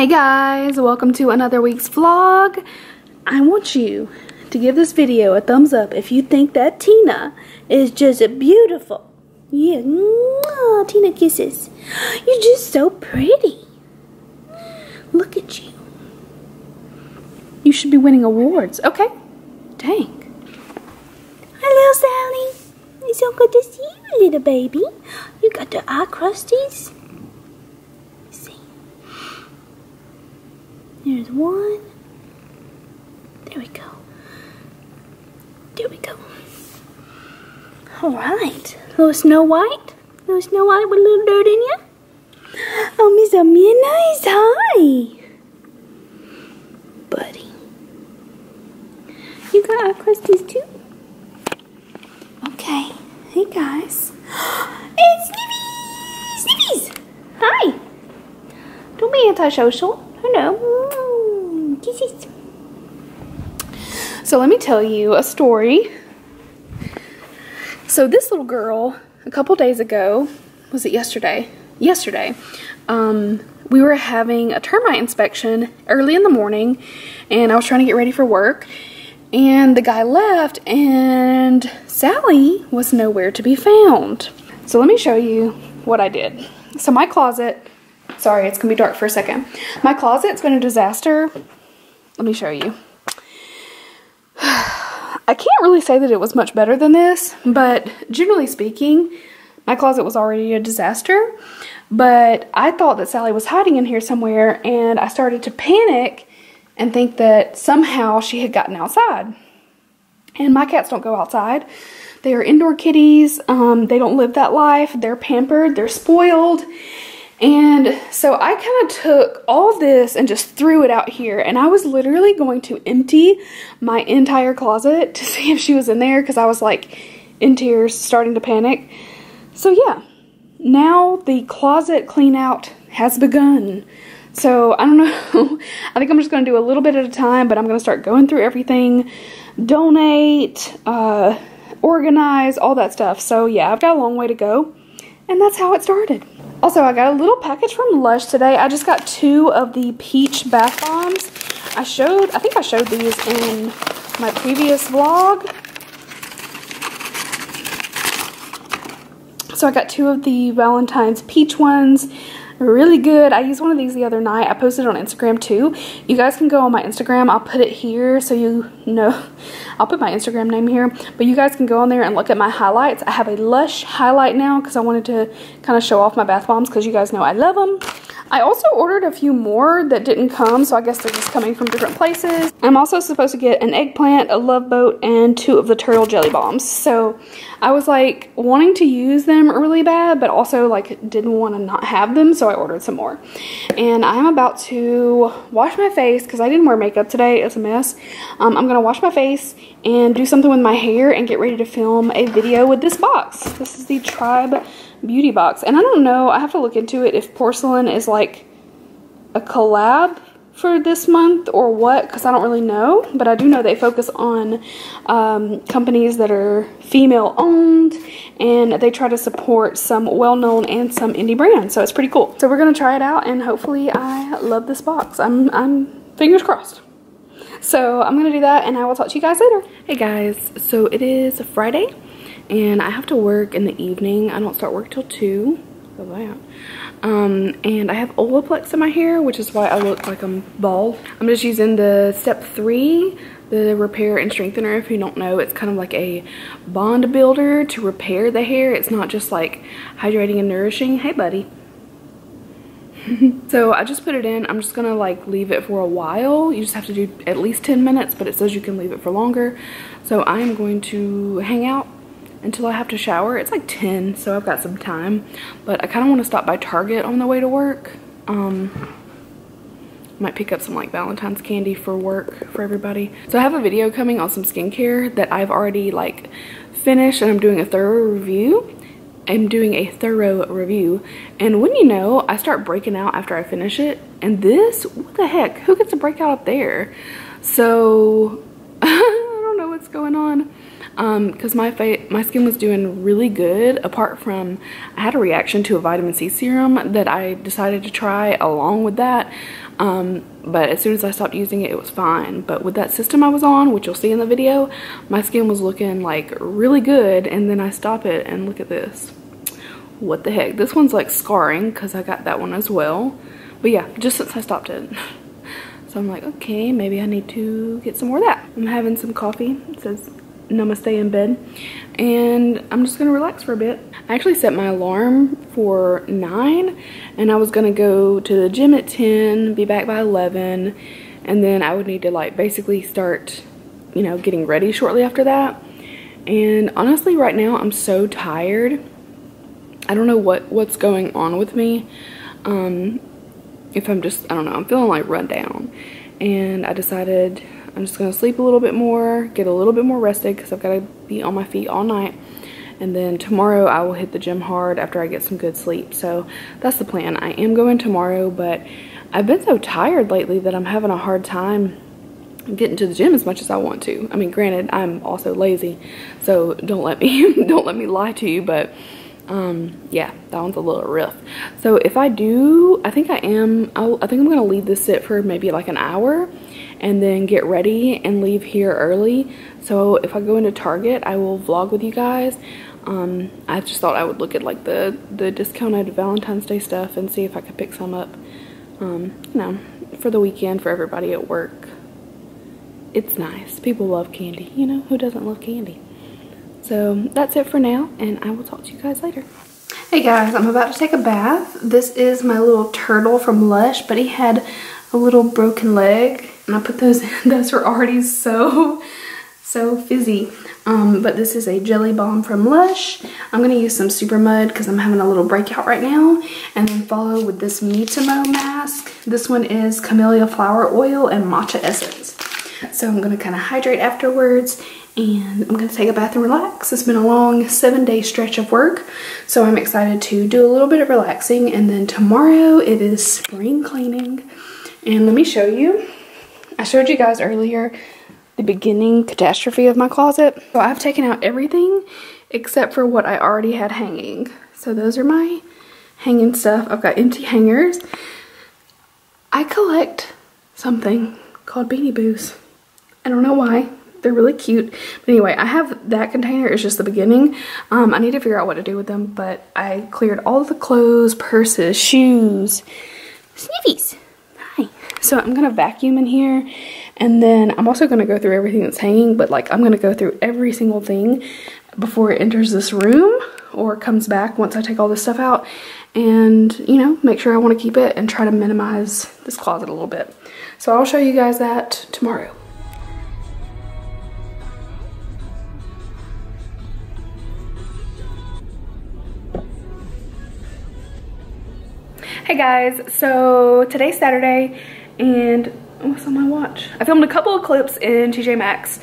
Hey guys, welcome to another week's vlog. I want you to give this video a thumbs up if you think that Tina is just beautiful. Yeah, mwah, Tina kisses. You're just so pretty. Look at you. You should be winning awards. Okay. Dang. Hello, Sally. It's so good to see you, little baby. You got the eye crusties. There's one. There we go. There we go. Alright. Little Snow White. Little Snow White with a little dirt in you. Oh, Miss Amie, nice. Hi. Buddy. You got eye crusties too? Okay. Hey guys. It's Sniffies! Sniffies! Hi. Don't be antisocial. Hello. Kisses. So let me tell you a story. So this little girl, a couple days ago, was it yesterday? Yesterday, we were having a termite inspection early in the morning, and I was trying to get ready for work, and the guy left, and Sally was nowhere to be found. So let me show you what I did. So my closet, sorry, it's gonna be dark for a second. My closet's been a disaster. Let me show you. I can't really say that it was much better than this, but generally speaking, my closet was already a disaster. But I thought that Sally was hiding in here somewhere, and I started to panic and think that somehow she had gotten outside. And my cats don't go outside. They are indoor kitties. They don't live that life. They're pampered. They're spoiled. And so I kind of took all of this and just threw it out here, and I was literally going to empty my entire closet to see if she was in there, because I was like in tears, starting to panic. So yeah, now the closet clean out has begun. So I don't know, I think I'm just going to do a little bit at a time, but I'm going to start going through everything, donate, organize, all that stuff. So yeah, I've got a long way to go, and that's how it started. Also, I got a little package from Lush today. I just got 2 of the peach bath bombs. I think I showed these in my previous vlog. So I got 2 of the Valentine's peach ones. Really good. I used one of these the other night. I posted it on Instagram too. You guys can go on my Instagram. I'll put it here so you know. I'll put my Instagram name here. But you guys can go on there and look at my highlights. I have a Lush highlight now because I wanted to kind of show off my bath bombs because you guys know I love them. I also ordered a few more that didn't come, so I guess they're just coming from different places. I'm also supposed to get an eggplant, a love boat, and 2 of the turtle jelly bombs. So I was like wanting to use them really bad, but also like didn't want to not have them, so I ordered some more. And I'm about to wash my face because I didn't wear makeup today. It's a mess. I'm gonna wash my face and do something with my hair and get ready to film a video with this box. This is the Tribe Beauty box, and I don't know, I have to look into it if porcelain is like a collab for this month or what, because I don't really know, but I do know they focus on companies that are female owned, and they try to support some well-known and some indie brands, so it's pretty cool. So we're gonna try it out, and hopefully I love this box. I'm fingers crossed. So I'm gonna do that, and I will talk to you guys later. Hey guys, so it is a Friday, and I have to work in the evening. I don't start work till 2. So that. And I have Olaplex in my hair, which is why I look like I'm bald. I'm just using the step 3, the repair and strengthener. If you don't know, it's kind of like a bond builder to repair the hair. It's not just like hydrating and nourishing. Hey buddy. So I just put it in. I'm just gonna like leave it for a while. You just have to do at least 10 minutes, but it says you can leave it for longer. So I am going to hang out until I have to shower. It's like 10, so I've got some time, but I kind of want to stop by Target on the way to work. Might pick up some like Valentine's candy for work for everybody. So I have a video coming on some skincare that I've already like finished, and I'm doing a thorough review. And when you know, I start breaking out after I finish it, and this, what the heck, who gets to break out up there? So I don't know what's going on. because my skin was doing really good, apart from I had a reaction to a vitamin C serum that I decided to try along with that. But as soon as I stopped using it, it was fine. But with that system I was on, which you'll see in the video, my skin was looking like really good, and then I stop it and look at this. What the heck? This one's like scarring because I got that one as well. But yeah, just since I stopped it. So I'm like, okay, maybe I need to get some more of that. I'm having some coffee. It says namaste in bed. And I'm just gonna relax for a bit. I actually set my alarm for 9, and I was gonna go to the gym at 10, be back by 11, and then I would need to like basically start, you know, getting ready shortly after that. And honestly, right now I'm so tired. I don't know what's going on with me. If I'm just, I don't know, I'm feeling like run down. And I decided I'm just gonna sleep a little bit more, get a little bit more rested because I've got to be on my feet all night. And then tomorrow I will hit the gym hard after I get some good sleep. So that's the plan. I am going tomorrow, but I've been so tired lately that I'm having a hard time getting to the gym as much as I want to. I mean, granted, I'm also lazy, so don't let me lie to you, but yeah, that one's a little rough. So if I do, I think I'm gonna leave this sit for maybe like an hour and then get ready and leave here early. So if I go into Target, I will vlog with you guys. I just thought I would look at like the discounted Valentine's Day stuff and see if I could pick some up, you know, for the weekend for everybody at work. It's nice. People love candy, you know, who doesn't love candy? So that's it for now, and I will talk to you guys later. Hey guys, I'm about to take a bath. This is my little turtle from Lush, but he had a little broken leg, and I put those in. Those are already so fizzy. But this is a jelly balm from Lush. I'm gonna use some Super Mud because I'm having a little breakout right now, and then follow with this Mitamo mask. This one is Camellia Flower Oil and Matcha Essence. So I'm gonna kind of hydrate afterwards, and I'm gonna take a bath and relax. It's been a long 7-day stretch of work, so I'm excited to do a little bit of relaxing. And then tomorrow it is spring cleaning. And let me show you. I showed you guys earlier the beginning catastrophe of my closet. So I've taken out everything except for what I already had hanging. So those are my hanging stuff. I've got empty hangers. I collect something called Beanie Boos. I don't know why. They're really cute. But anyway, I have that container. It's just the beginning. I need to figure out what to do with them, but I cleared all of the clothes, purses, shoes, sniffies. Hi. So I'm gonna vacuum in here, and then I'm also gonna go through everything that's hanging, but like I'm gonna go through every single thing before it enters this room or comes back once I take all this stuff out, and you know, make sure I want to keep it and try to minimize this closet a little bit. So I'll show you guys that tomorrow. Hey guys, so today's Saturday, and what's on my watch? I filmed a couple of clips in TJ Maxx,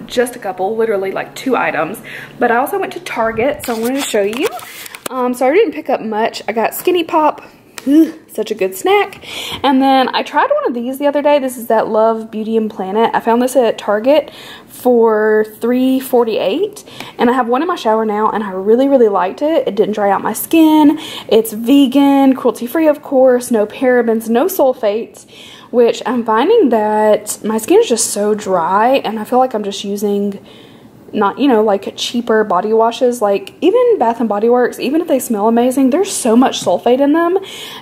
just a couple, literally like 2 items, but I also went to Target, so I wanted to show you. So I didn't pick up much. I got Skinny Pop, such a good snack, and then I tried one of these the other day. This is that Love Beauty and Planet. I found this at Target for $3.48, and I have one in my shower now, and I really liked it. It didn't dry out my skin. It's vegan, cruelty-free of course, no parabens, no sulfates, which I'm finding that my skin is just so dry, and I feel like I'm just using not, you know, like cheaper body washes. Like even Bath and Body Works, even if they smell amazing, there's so much sulfate in them.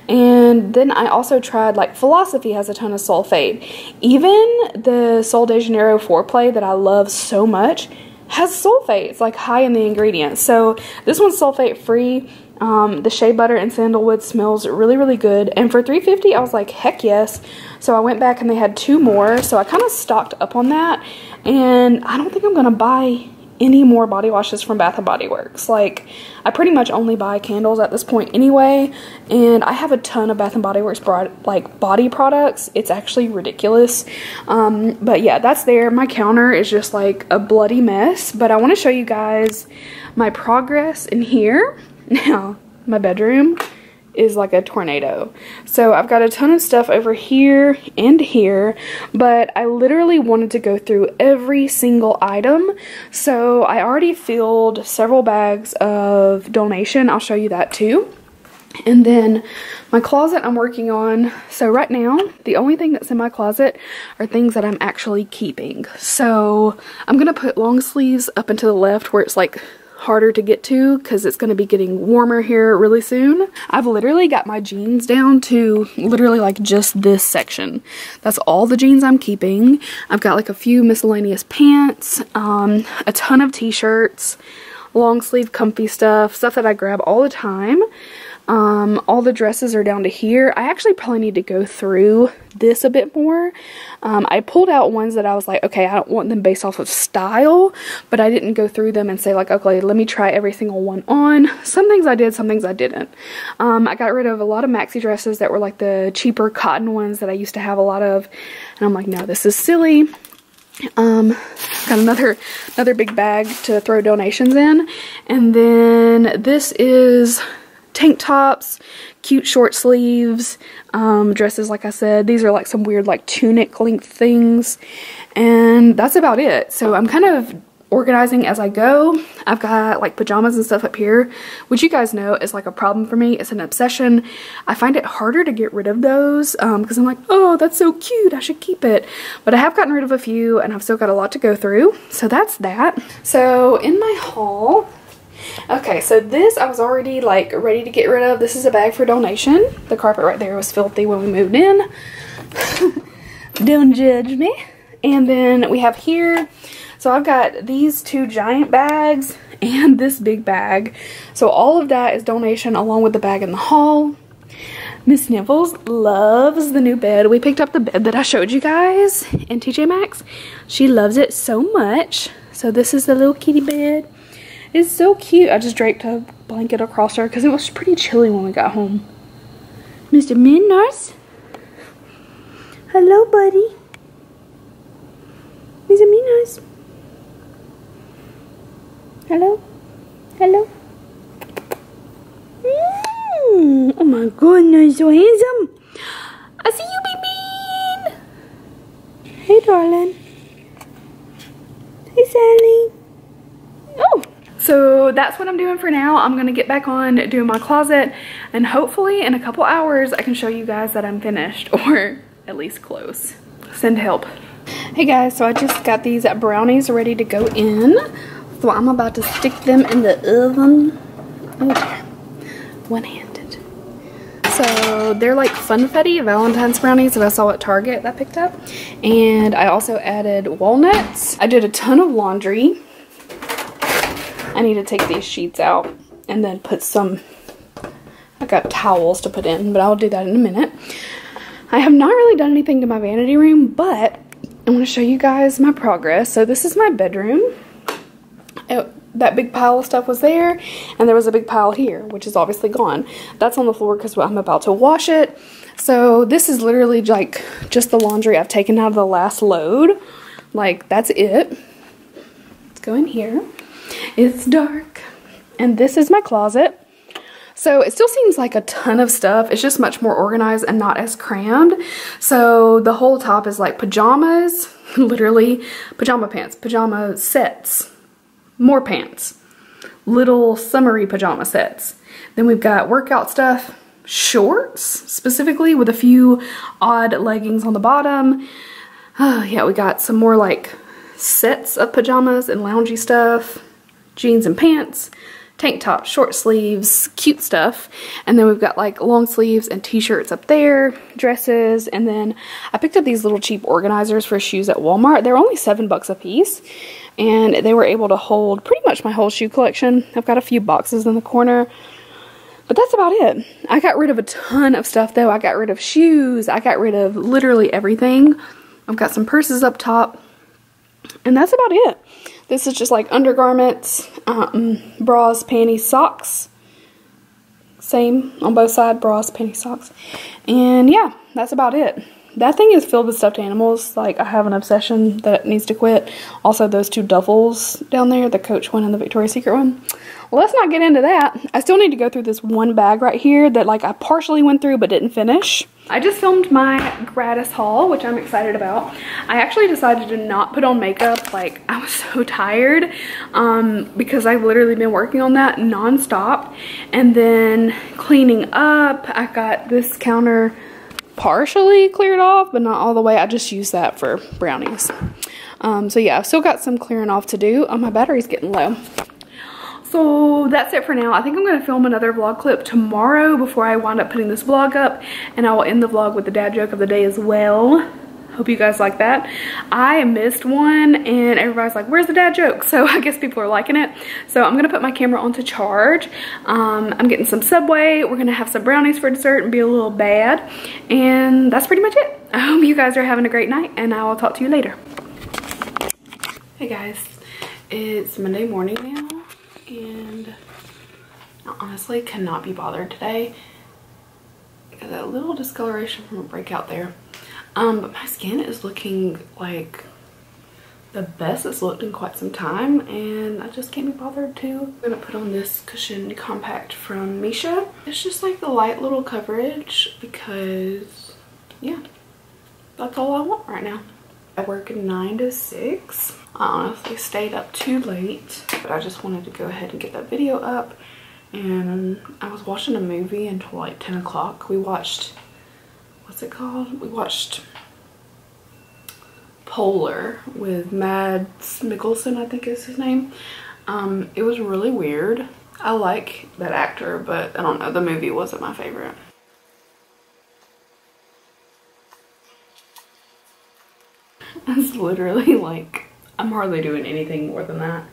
And then I also tried, like, Philosophy has a ton of sulfate. Even the Sol de Janeiro Foreplay that I love so much has sulfate. It's like high in the ingredients. So this one's sulfate free. The shea butter and sandalwood smells really good, and for $3.50 I was like, heck yes. So I went back and they had 2 more, so I kind of stocked up on that, and I don't think I'm gonna buy any more body washes from Bath and Body Works. Like, I pretty much only buy candles at this point anyway, and I have a ton of Bath and Body Works like body products. It's actually ridiculous. But yeah, that's there. My counter is just like a bloody mess, but I want to show you guys my progress in here. Now, my bedroom is like a tornado. So I've got a ton of stuff over here and here, but I literally wanted to go through every single item. So I already filled several bags of donation. I'll show you that too. And then my closet I'm working on. So right now, the only thing that's in my closet are things that I'm actually keeping. So I'm going to put long sleeves up and to the left where it's like harder to get to because it's going to be getting warmer here really soon. I've literally got my jeans down to literally like just this section. That's all the jeans I'm keeping. I've got like a few miscellaneous pants, a ton of t-shirts, long sleeve comfy stuff that I grab all the time. All the dresses are down to here. I actually probably need to go through this a bit more. I pulled out ones that I was like, okay, I don't want them based off of style, but I didn't go through them and say like, okay, let me try every single one on. Some things I did, some things I didn't. I got rid of a lot of maxi dresses that were like the cheaper cotton ones that I used to have a lot of. And I'm like, no, this is silly. Got another big bag to throw donations in. And then this is tank tops, cute short sleeves, dresses like I said. These are like some weird like tunic length things. And that's about it. So I'm kind of organizing as I go. I've got like pajamas and stuff up here, which you guys know is like a problem for me. It's an obsession. I find it harder to get rid of those because I'm like, oh, that's so cute, I should keep it. But I have gotten rid of a few and I've still got a lot to go through. So that's that. So in my haul, okay, so this I was already like ready to get rid of. This is a bag for donation. The carpet right there was filthy when we moved in. Don't judge me. And then we have here, so I've got these two giant bags and this big bag. So all of that is donation along with the bag in the haul. Miss Sniffles loves the new bed. We picked up the bed that I showed you guys in TJ Maxx. She loves it so much. So this is the little kitty bed. It's so cute. I just draped a blanket across her because it was pretty chilly when we got home. Mr. Minners. Hello, buddy. Mr. Minners. Hello? Hello? Oh my goodness, so handsome. I see you, baby. Hey, darling. Hey, Sally. Oh. So that's what I'm doing for now. I'm gonna get back on doing my closet and hopefully in a couple hours I can show you guys that I'm finished, or at least close. Send help. Hey guys, so I just got these brownies ready to go in. So I'm about to stick them in the oven. Oh dear, one-handed. So they're like Funfetti Valentine's brownies that I saw at Target that I picked up. And I also added walnuts. I did a ton of laundry. I need to take these sheets out and then put some, I got towels to put in, but I'll do that in a minute. I have not really done anything to my vanity room, but I want to show you guys my progress. So this is my bedroom. That big pile of stuff was there, and there was a big pile here, which is obviously gone. That's on the floor because I'm about to wash it. So this is literally like just the laundry I've taken out of the last load. Like, that's it. Let's go in here. It's dark. And this is my closet. So it still seems like a ton of stuff. It's just much more organized and not as crammed. So the whole top is like pajamas, literally pajama pants, pajama sets, more pants, little summery pajama sets. Then we've got workout stuff, shorts specifically with a few odd leggings on the bottom. Oh yeah, we got some more like sets of pajamas and loungy stuff, jeans and pants, tank tops, short sleeves, cute stuff. And then we've got like long sleeves and t-shirts up there, dresses. And then I picked up these little cheap organizers for shoes at Walmart. They're only $7 a piece. And they were able to hold pretty much my whole shoe collection. I've got a few boxes in the corner. But that's about it. I got rid of a ton of stuff though. I got rid of shoes. I got rid of literally everything. I've got some purses up top. And that's about it. This is just like undergarments, bras, panties, socks. Same on both sides, bras, panties, socks. And yeah, that's about it. That thing is filled with stuffed animals. Like, I have an obsession that needs to quit. Also, those two duffels down there, the Coach one and the Victoria's Secret one. Well, let's not get into that. I still need to go through this one bag right here that, like, I partially went through but didn't finish. I just filmed my gratis haul, which I'm excited about. I actually decided to not put on makeup. Like, I was so tired because I've literally been working on that nonstop. And then cleaning up, I got this counter partially cleared off, but not all the way. I just used that for brownies. So yeah, I've still got some clearing off to do. Oh, my battery's getting low. So that's it for now. I think I'm going to film another vlog clip tomorrow before I wind up putting this vlog up, and I will end the vlog with the dad joke of the day as well. Hope you guys like that. I missed one and everybody's like, where's the dad joke? So I guess people are liking it. So I'm gonna put my camera on to charge. I'm getting some Subway. We're gonna have some brownies for dessert and be a little bad. And that's pretty much it. I hope you guys are having a great night, and I will talk to you later. Hey guys, it's Monday morning now, and I honestly cannot be bothered today. Got that little discoloration from a breakout there. But my skin is looking like the best it's looked in quite some time, and I just can't be bothered to. I'm gonna put on this cushion compact from Misha. It's just like the light little coverage because, yeah, that's all I want right now. I work 9 to 6. I honestly stayed up too late, but I just wanted to go ahead and get that video up. And I was watching a movie until like 10 o'clock. We watched, what's it called? We watched Polar with Mads Mikkelsen, I think is his name. It was really weird. I like that actor, but I don't know, the movie wasn't my favorite. It's literally like, I'm hardly doing anything more than that.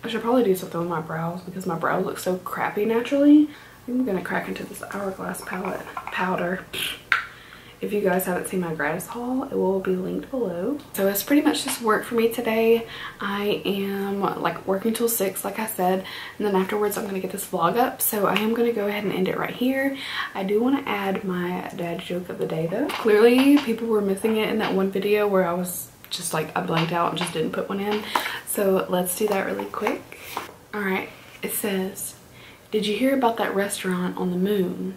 I should probably do something with my brows because my brows look so crappy naturally. I'm gonna crack into this Hourglass palette powder. If you guys haven't seen my gratis haul, it will be linked below. So it's pretty much just work for me today. I am like working till 6, like I said, and then afterwards I'm gonna get this vlog up. So I am gonna go ahead and end it right here. I do want to add my dad joke of the day though. Clearly people were missing it in that one video where I was just like, I blanked out and just didn't put one in. So let's do that really quick. All right, it says, did you hear about that restaurant on the moon?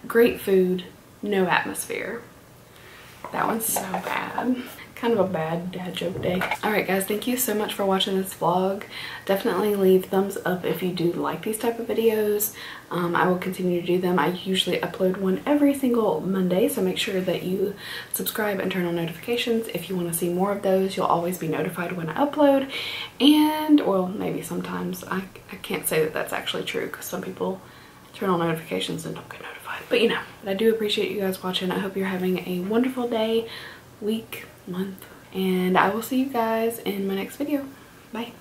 Great food, no atmosphere. That one's so bad. Kind of a bad dad joke day. Alright guys, thank you so much for watching this vlog. Definitely leave thumbs up if you do like these type of videos. I will continue to do them. I usually upload one every single Monday, so make sure that you subscribe and turn on notifications. If you want to see more of those, you'll always be notified when I upload. And, well, maybe sometimes. I can't say that that's actually true because some people turn on notifications and don't get notified. But you know, I do appreciate you guys watching. I hope you're having a wonderful day, week, month, and I will see you guys in my next video. Bye.